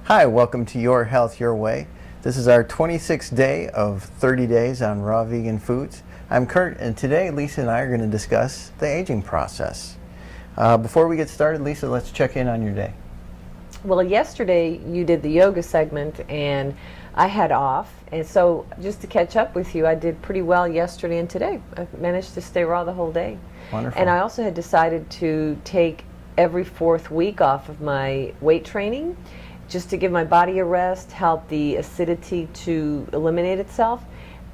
Hi, welcome to Your Health Your Way. This is our 26th day of 30 days on raw vegan foods. I'm Kurt, and today Lisa and I are going to discuss the aging process. Before we get started, Lisa, let's check in on your day. Well, yesterday you did the yoga segment and I had off. And so just to catch up with you, I did pretty well yesterday and today. I managed to stay raw the whole day. Wonderful. And I also had decided to take every fourth week off of my weight training just to give my body a rest, help the acidity to eliminate itself.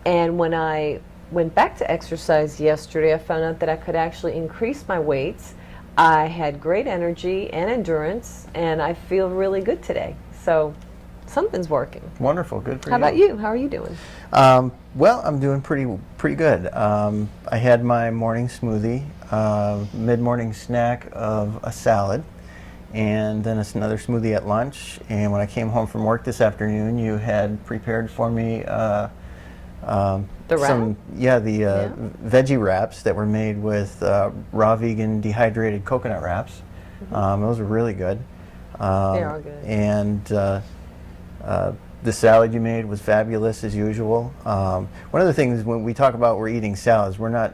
And when I went back to exercise yesterday, I found out that I could actually increase my weights. I had great energy and endurance, and I feel really good today. So something's working. Wonderful, good for you. How about you? How are you doing? Well, I'm doing pretty good. I had my morning smoothie, mid-morning snack of a salad, and then it's another smoothie at lunch. And when I came home from work this afternoon, you had prepared for me The wrap? veggie wraps that were made with raw vegan dehydrated coconut wraps. Those are really good. They are good. And the salad you made was fabulous as usual. One of the things when we talk about we're eating salads, we're not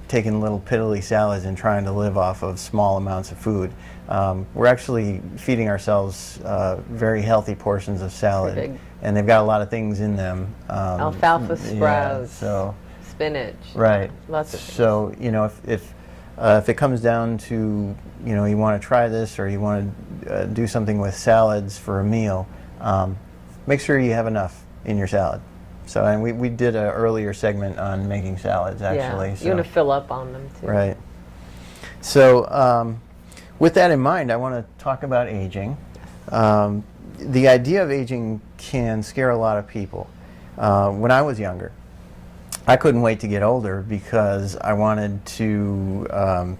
taking little piddly salads and trying to live off of small amounts of food. We're actually feeding ourselves very healthy portions of salad, Big. and they've got a lot of things in them. Alfalfa sprouts, so spinach. right. Lots of things. So if it comes down to you want to try this or you want to do something with salads for a meal, make sure you have enough in your salad. So, and we did an earlier segment on making salads actually. Yeah, so. you want to fill up on them too. Right. So with that in mind, I want to talk about aging. The idea of aging can scare a lot of people. When I was younger, I couldn't wait to get older because I wanted to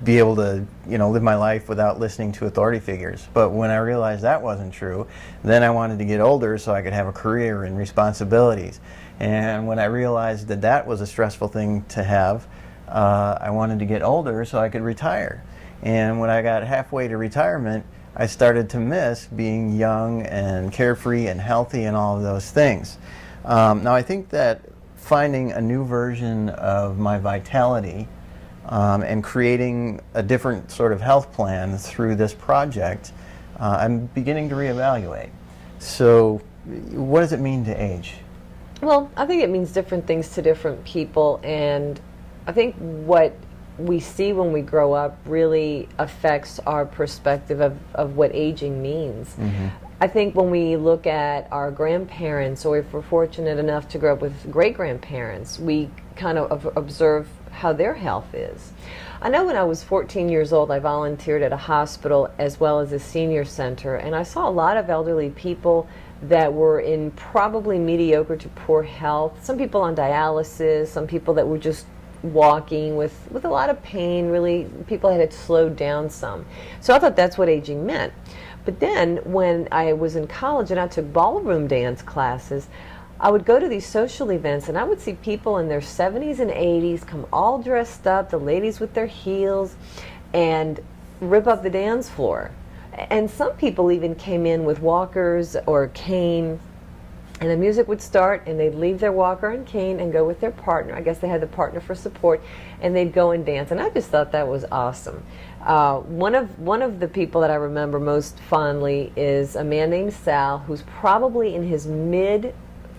be able to live my life without listening to authority figures. But when I realized that wasn't true, then I wanted to get older so I could have a career and responsibilities. And when I realized that that was a stressful thing to have, I wanted to get older so I could retire. And when I got halfway to retirement, I started to miss being young and carefree and healthy and all of those things. Now I think that finding a new version of my vitality and creating a different sort of health plan through this project, I'm beginning to reevaluate. So what does it mean to age? Well, I think it means different things to different people, and I think what we see when we grow up really affects our perspective of what aging means. I think when we look at our grandparents, or if we're fortunate enough to grow up with great-grandparents, we kind of observe how their health is. I know when I was 14 years old, I volunteered at a hospital as well as a senior center, and I saw a lot of elderly people that were in probably mediocre to poor health. Some people on dialysis, some people that were just walking with a lot of pain, really people had slowed down some. So I thought that's what aging meant. But then when I was in college and I took ballroom dance classes, I would go to these social events and I would see people in their 70s and 80s come all dressed up, the ladies with their heels, and rip up the dance floor. And some people even came in with walkers or a cane, and the music would start and they'd leave their walker and cane and go with their partner. I guess they had the partner for support, and they'd go and dance. And I just thought that was awesome. One of the people that I remember most fondly is a man named Sal, who's probably in his mid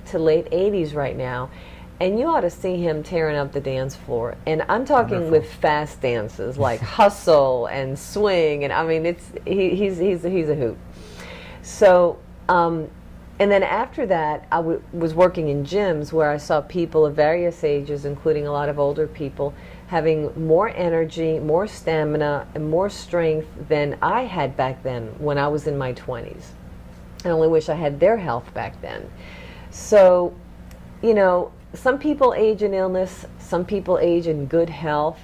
to late 80s right now. And you ought to see him tearing up the dance floor. And I'm talking Wonderful. with fast dances like hustle and swing. And I mean, he's a hoot. So, and then after that, I was working in gyms where I saw people of various ages, including a lot of older people, having more energy, more stamina, and more strength than I had back then when I was in my 20s. I only wish I had their health back then. So, some people age in illness, some people age in good health,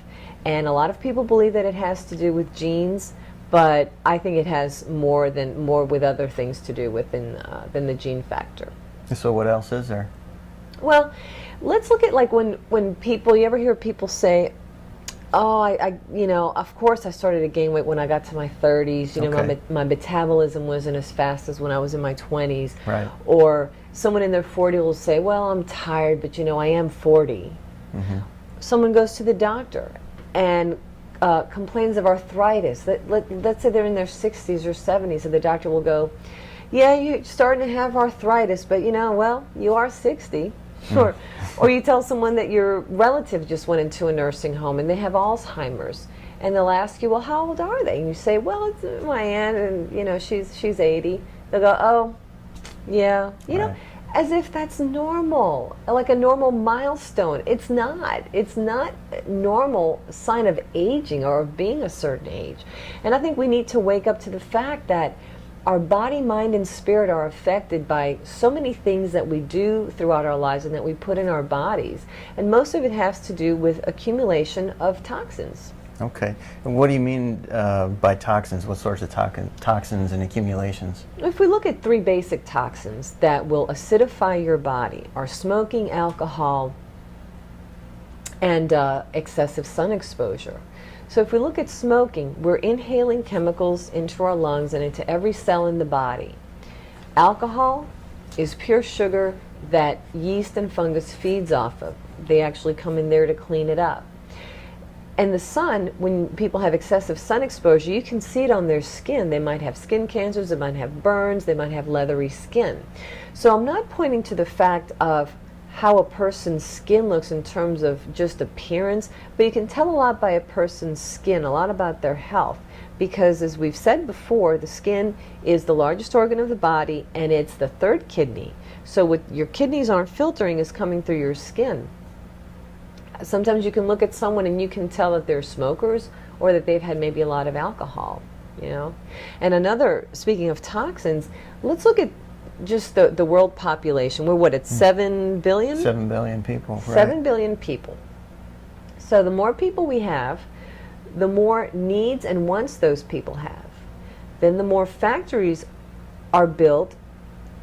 and a lot of people believe that it has to do with genes. But I think it has more with other things to do with than the gene factor. So what else is there? Well, let's look at like when people, you ever hear people say, Oh, you know, of course I started to gain weight when I got to my 30s. You know, Okay. my metabolism wasn't as fast as when I was in my 20s. Right. Or someone in their 40s will say, well, I'm tired, but you know, I am 40. Someone goes to the doctor and complains of arthritis. Let's say they're in their 60s or 70s, and the doctor will go, yeah, you're starting to have arthritis, but you know, well, you are 60. Or you tell someone that your relative just went into a nursing home and they have Alzheimer's, and they'll ask you, well, how old are they? And you say, well, it's my aunt, and you know, she's 80. They'll go, oh, yeah, you know, Right. as if that's normal, like a normal milestone. It's not. It's not a normal sign of aging or of being a certain age. And I think we need to wake up to the fact that our body, mind, and spirit are affected by so many things that we do throughout our lives and that we put in our bodies. And most of it has to do with accumulation of toxins. Okay. And what do you mean by toxins? What sorts of toxins and accumulations? If we look at three basic toxins that will acidify your body, are smoking, alcohol, and excessive sun exposure. So if we look at smoking, we're inhaling chemicals into our lungs and into every cell in the body. Alcohol is pure sugar that yeast and fungus feeds off of. They actually come in there to clean it up. And the sun, when people have excessive sun exposure, you can see it on their skin. They might have skin cancers, they might have burns, they might have leathery skin. So I'm not pointing to the fact of how a person's skin looks in terms of just appearance, but you can tell a lot by a person's skin, a lot about their health, because as we've said before, the skin is the largest organ of the body and it's the third kidney. So what your kidneys aren't filtering is coming through your skin. Sometimes you can look at someone and you can tell that they're smokers or that they've had maybe a lot of alcohol, you know. And another, speaking of toxins, let's look at just the world population. We're what, at 7 billion? 7 billion people. Right. 7 billion people. So the more people we have, the more needs and wants those people have. Then the more factories are built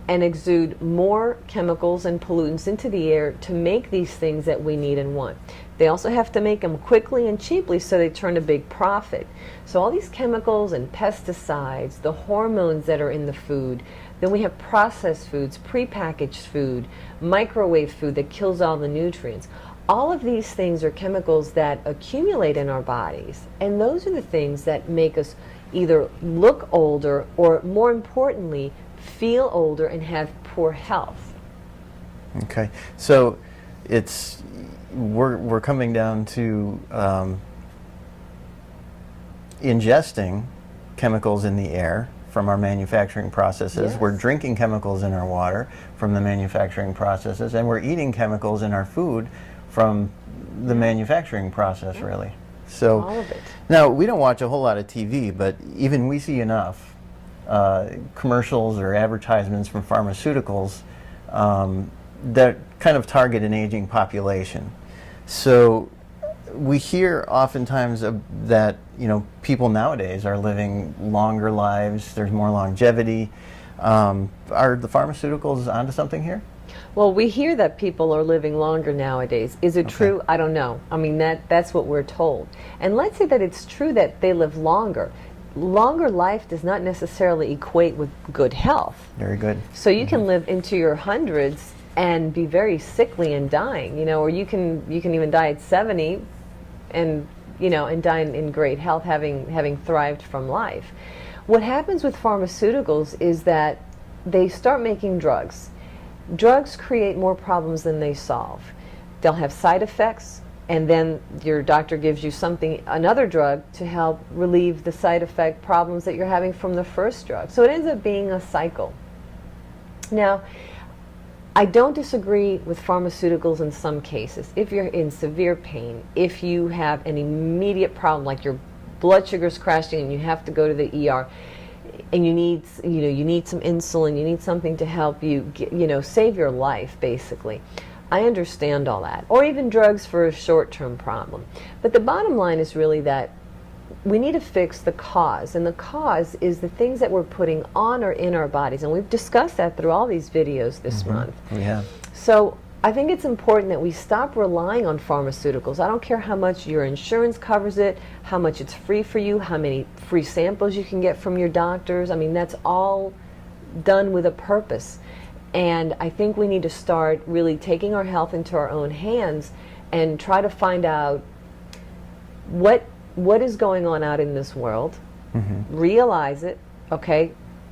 and exude more chemicals and pollutants into the air to make these things that we need and want. They also have to make them quickly and cheaply so they turn a big profit. So all these chemicals and pesticides, the hormones that are in the food, then we have processed foods, prepackaged food, microwave food that kills all the nutrients. All of these things are chemicals that accumulate in our bodies, and those are the things that make us either look older or, more importantly, feel older and have poor health. Okay. So we're coming down to ingesting chemicals in the air from our manufacturing processes. Yes. We're drinking chemicals in our water from the manufacturing processes, and we're eating chemicals in our food from the manufacturing process, really. So All of it. now, we don't watch a whole lot of TV, but even we see enough commercials or advertisements from pharmaceuticals that kind of target an aging population. So we hear oftentimes that people nowadays are living longer lives. There's more longevity. Are the pharmaceuticals onto something here? Well, we hear that people are living longer nowadays. Is it true? I don't know. I mean, that's what we're told. And let's say that it's true that they live longer. Longer life does not necessarily equate with good health. Very good. So you can live into your hundreds and be very sickly and dying, or you can even die at 70 and die in great health, having thrived from life. What happens with pharmaceuticals is that they start making drugs. Drugs create more problems than they solve. They'll have side effects, and then your doctor gives you another drug to help relieve the side effect problems that you're having from the first drug. So it ends up being a cycle. Now, I don't disagree with pharmaceuticals in some cases. If you're in severe pain, if you have an immediate problem like your blood sugar's crashing and you have to go to the ER, and you need some insulin, you need something to help you save your life, basically. I understand all that. Or even drugs for a short-term problem. But the bottom line is really that we need to fix the cause, and the cause is the things that we're putting on or in our bodies, and we've discussed that through all these videos this month. We have. So I think it's important that we stop relying on pharmaceuticals. I don't care how much your insurance covers it, how much it's free for you, how many free samples you can get from your doctors. I mean, that's all done with a purpose. And I think we need to start really taking our health into our own hands and try to find out what is going on out in this world, realize it, okay,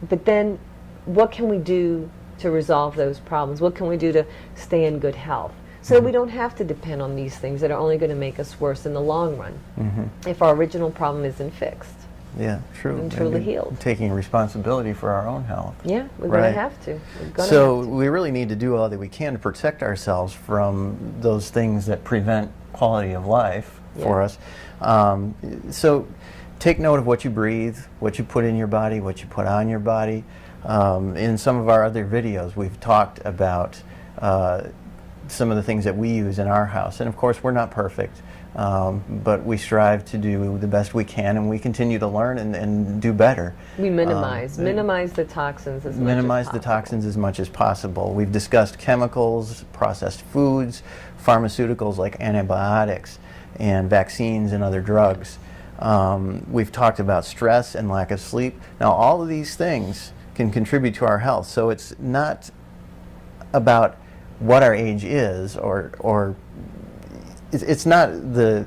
but then what can we do to resolve those problems? What can we do to stay in good health so that we don't have to depend on these things that are only going to make us worse in the long run if our original problem isn't fixed? Yeah, true. And truly healed. Taking responsibility for our own health. Yeah, we're Right. going to have to. We're gonna So have to. we really need to do all that we can to protect ourselves from those things that prevent quality of life for Yeah. us. So take note of what you breathe, what you put in your body, what you put on your body. In some of our other videos, we've talked about some of the things that we use in our house. And of course, we're not perfect, but we strive to do the best we can, and we continue to learn and do better. We minimize the toxins as much as Minimize the possible. toxins as much as possible. We've discussed chemicals, processed foods, pharmaceuticals like antibiotics, and vaccines and other drugs. We've talked about stress and lack of sleep. Now, all of these things can contribute to our health. So it's not about what our age is, or it's not the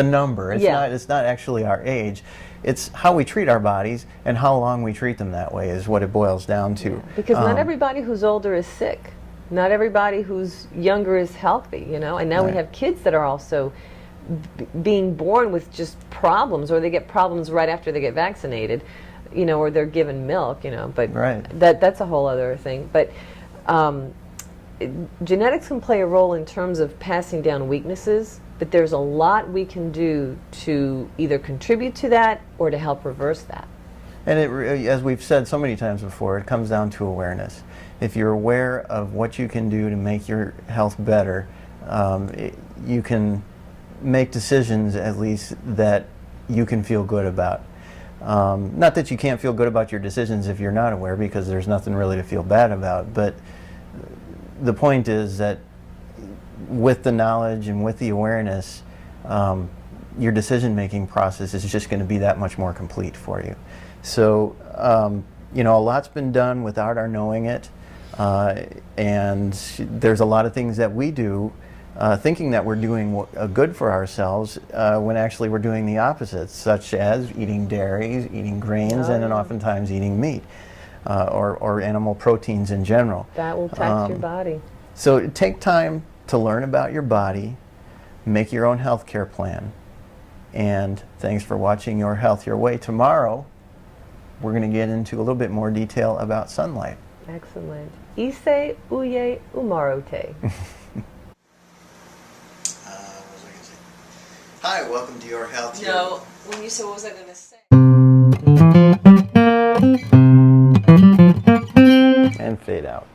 number. It's not actually our age. It's how we treat our bodies and how long we treat them that way is what it boils down to. Because not everybody who's older is sick. Not everybody who's younger is healthy, you know. And now we Right. have kids that are also being born with just problems, or they get problems right after they get vaccinated, you know, or they're given milk, you know. But Right. that's a whole other thing. But genetics can play a role in terms of passing down weaknesses, but there's a lot we can do to either contribute to that or to help reverse that. And as we've said so many times before, it comes down to awareness. If you're aware of what you can do to make your health better, you can make decisions at least that you can feel good about. Not that you can't feel good about your decisions if you're not aware, because there's nothing really to feel bad about, but the point is that with the knowledge and with the awareness, your decision-making process is just going to be that much more complete for you. So, you know, a lot's been done without our knowing it, and there's a lot of things that we do thinking that we're doing good for ourselves when actually we're doing the opposite, such as eating dairies, eating grains, and then oftentimes eating meat or animal proteins in general. That will tax your body. So take time to learn about your body, make your own health care plan, and thanks for watching Your Health Your Way. Tomorrow, we're going to get into a little bit more detail about sunlight. Excellent. Ise uye umarote. Hi, welcome to Your Health Your No, when you said what was I going to say? And fade out.